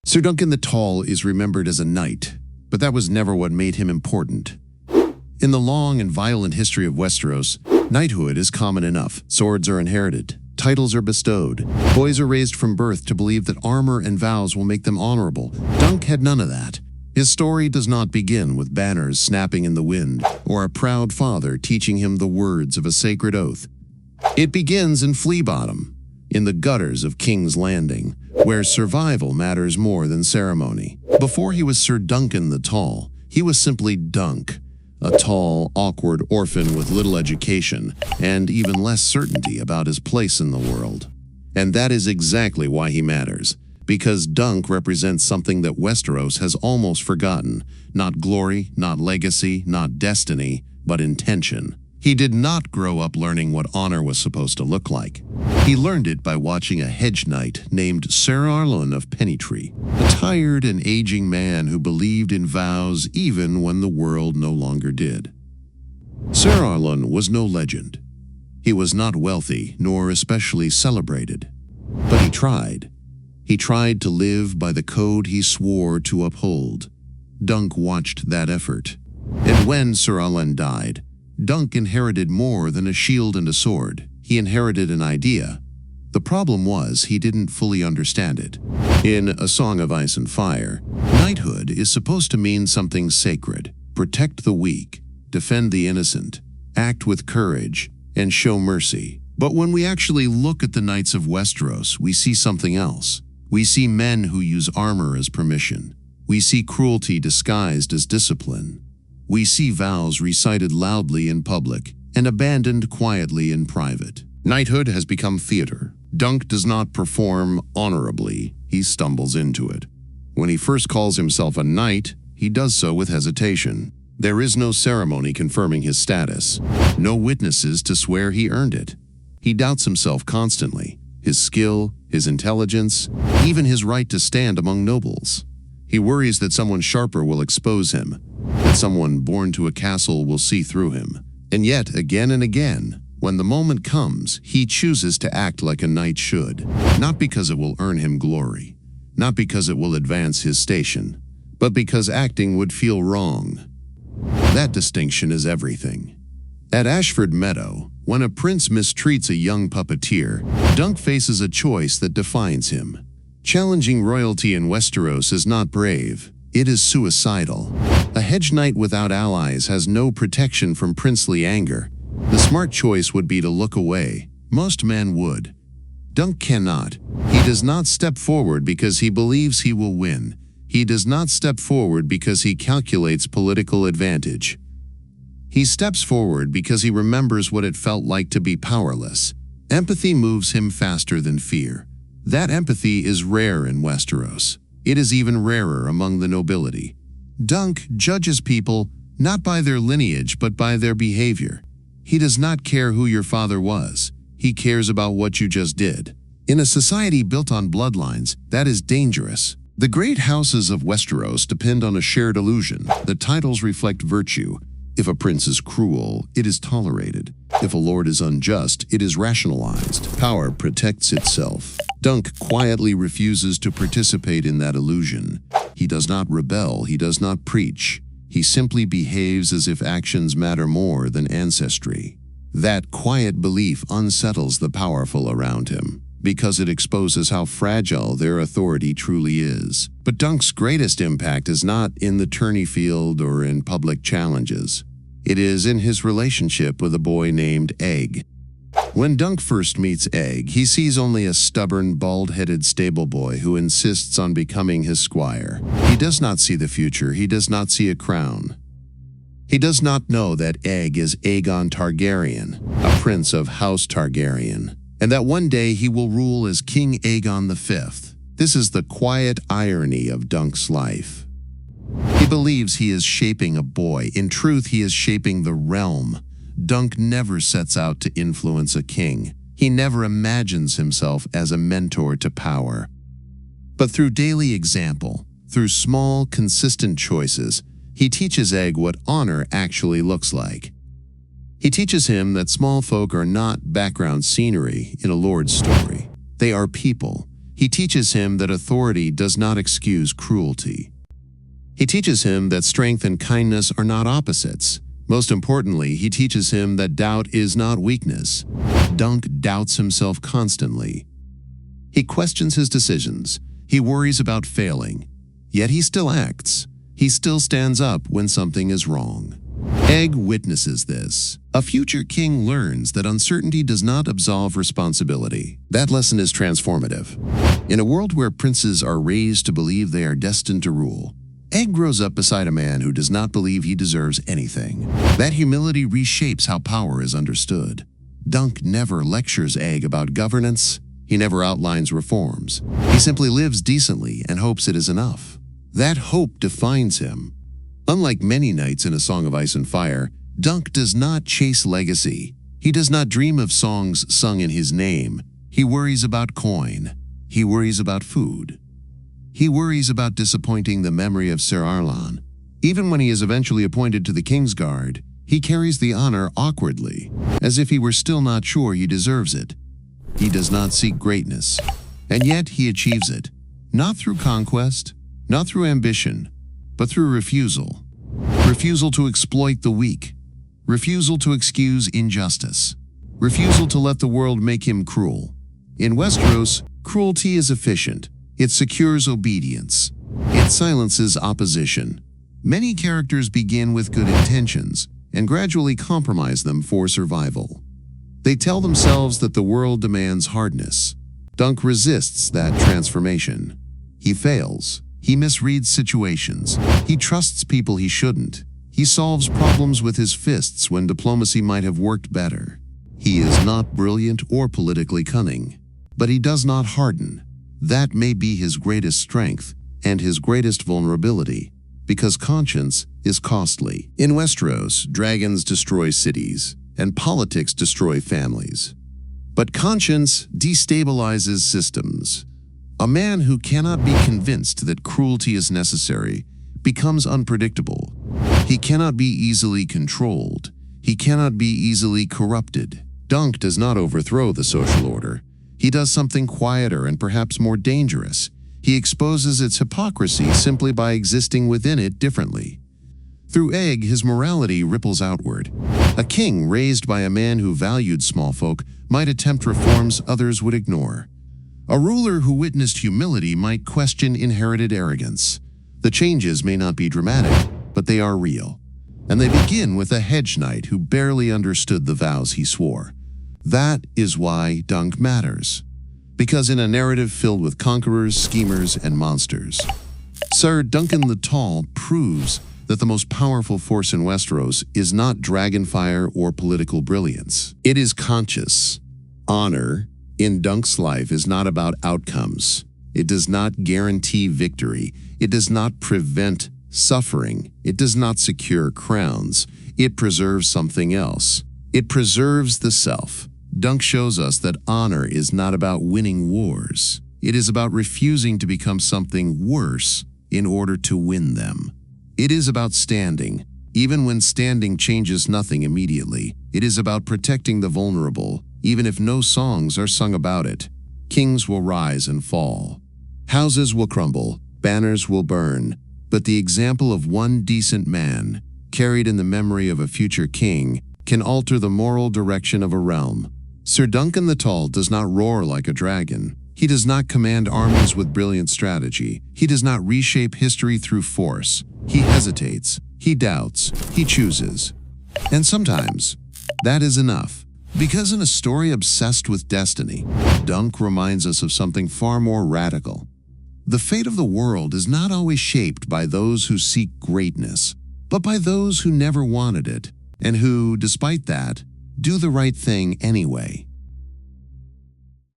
Ser Duncan the Tall is remembered as a knight, but that was never what made him important. In the long and violent history of Westeros, knighthood is common enough. Swords are inherited. Titles are bestowed. Boys are raised from birth to believe that armor and vows will make them honorable. Dunk had none of that. His story does not begin with banners snapping in the wind or a proud father teaching him the words of a sacred oath. It begins in Flea Bottom, in the gutters of King's Landing, where survival matters more than ceremony. Before he was Ser Duncan the Tall, he was simply Dunk, a tall, awkward orphan with little education and even less certainty about his place in the world. And that is exactly why he matters, because Dunk represents something that Westeros has almost forgotten. Not glory, not legacy, not destiny, but intention. He did not grow up learning what honor was supposed to look like. He learned it by watching a hedge knight named Ser Duncan of Pennytree, a tired and aging man who believed in vows even when the world no longer did. Ser Duncan was no legend. He was not wealthy nor especially celebrated, but he tried. He tried to live by the code he swore to uphold. Dunk watched that effort. And when Ser Duncan died, Dunk inherited more than a shield and a sword. He inherited an idea. The problem was he didn't fully understand it. In A Song of Ice and Fire, knighthood is supposed to mean something sacred. Protect the weak, defend the innocent, act with courage, and show mercy. But when we actually look at the knights of Westeros, we see something else. We see men who use armor as permission. We see cruelty disguised as discipline. We see vows recited loudly in public and abandoned quietly in private. Knighthood has become theater. Dunk does not perform honorably, he stumbles into it. When he first calls himself a knight, he does so with hesitation. There is no ceremony confirming his status, no witnesses to swear he earned it. He doubts himself constantly, his skill, his intelligence, even his right to stand among nobles. He worries that someone sharper will expose him, that someone born to a castle will see through him. And yet, again and again, when the moment comes, he chooses to act like a knight should, not because it will earn him glory, not because it will advance his station, but because acting would feel wrong. That distinction is everything. At Ashford Meadow, when a prince mistreats a young puppeteer, Dunk faces a choice that defines him. Challenging royalty in Westeros is not brave, it is suicidal. A hedge knight without allies has no protection from princely anger. The smart choice would be to look away. Most men would. Dunk cannot. He does not step forward because he believes he will win. He does not step forward because he calculates political advantage. He steps forward because he remembers what it felt like to be powerless. Empathy moves him faster than fear. That empathy is rare in Westeros. It is even rarer among the nobility. Dunk judges people not by their lineage but by their behavior. He does not care who your father was. He cares about what you just did. In a society built on bloodlines, that is dangerous. The great houses of Westeros depend on a shared illusion. The titles reflect virtue. If a prince is cruel, it is tolerated. If a lord is unjust, it is rationalized. Power protects itself. Dunk quietly refuses to participate in that illusion. He does not rebel, he does not preach. He simply behaves as if actions matter more than ancestry. That quiet belief unsettles the powerful around him, because it exposes how fragile their authority truly is. But Dunk's greatest impact is not in the tourney field or in public challenges. It is in his relationship with a boy named Egg. When Dunk first meets Egg, he sees only a stubborn, bald-headed stable boy who insists on becoming his squire. He does not see the future, he does not see a crown. He does not know that Egg is Aegon Targaryen, a prince of House Targaryen, and that one day he will rule as King Aegon V. This is the quiet irony of Dunk's life. He believes he is shaping a boy. In truth, he is shaping the realm. Dunk never sets out to influence a king. He never imagines himself as a mentor to power. But through daily example, through small, consistent choices, he teaches Egg what honor actually looks like. He teaches him that small folk are not background scenery in a lord's story. They are people. He teaches him that authority does not excuse cruelty. He teaches him that strength and kindness are not opposites. Most importantly, he teaches him that doubt is not weakness. Dunk doubts himself constantly. He questions his decisions. He worries about failing. Yet he still acts. He still stands up when something is wrong. Egg witnesses this. A future king learns that uncertainty does not absolve responsibility. That lesson is transformative. In a world where princes are raised to believe they are destined to rule, Egg grows up beside a man who does not believe he deserves anything. That humility reshapes how power is understood. Dunk never lectures Egg about governance. He never outlines reforms. He simply lives decently and hopes it is enough. That hope defines him. Unlike many knights in A Song of Ice and Fire, Dunk does not chase legacy. He does not dream of songs sung in his name. He worries about coin. He worries about food. He worries about disappointing the memory of Ser Arlan. Even when he is eventually appointed to the Kingsguard, he carries the honor awkwardly, as if he were still not sure he deserves it. He does not seek greatness, and yet he achieves it, not through conquest, not through ambition, but through refusal. Refusal to exploit the weak. Refusal to excuse injustice. Refusal to let the world make him cruel. In Westeros, cruelty is efficient. It secures obedience. It silences opposition. Many characters begin with good intentions and gradually compromise them for survival. They tell themselves that the world demands hardness. Dunk resists that transformation. He fails. He misreads situations. He trusts people he shouldn't. He solves problems with his fists when diplomacy might have worked better. He is not brilliant or politically cunning, but he does not harden. That may be his greatest strength and his greatest vulnerability, because conscience is costly. In Westeros, dragons destroy cities, and politics destroy families. But conscience destabilizes systems. A man who cannot be convinced that cruelty is necessary becomes unpredictable. He cannot be easily controlled. He cannot be easily corrupted. Dunk does not overthrow the social order. He does something quieter and perhaps more dangerous. He exposes its hypocrisy simply by existing within it differently. Through Egg, his morality ripples outward. A king raised by a man who valued small folk might attempt reforms others would ignore. A ruler who witnessed humility might question inherited arrogance. The changes may not be dramatic, but they are real. And they begin with a hedge knight who barely understood the vows he swore. That is why Dunk matters. Because in a narrative filled with conquerors, schemers, and monsters, Ser Duncan the Tall proves that the most powerful force in Westeros is not dragonfire or political brilliance. It is conscious. Honor in Dunk's life is not about outcomes. It does not guarantee victory. It does not prevent suffering. It does not secure crowns. It preserves something else. It preserves the self. Dunk shows us that honor is not about winning wars. It is about refusing to become something worse in order to win them. It is about standing, even when standing changes nothing immediately. It is about protecting the vulnerable, even if no songs are sung about it. Kings will rise and fall. Houses will crumble, banners will burn, but the example of one decent man, carried in the memory of a future king, can alter the moral direction of a realm. Ser Duncan the Tall does not roar like a dragon. He does not command armies with brilliant strategy. He does not reshape history through force. He hesitates. He doubts. He chooses. And sometimes, that is enough. Because in a story obsessed with destiny, Dunk reminds us of something far more radical. The fate of the world is not always shaped by those who seek greatness, but by those who never wanted it, and who, despite that, do the right thing anyway.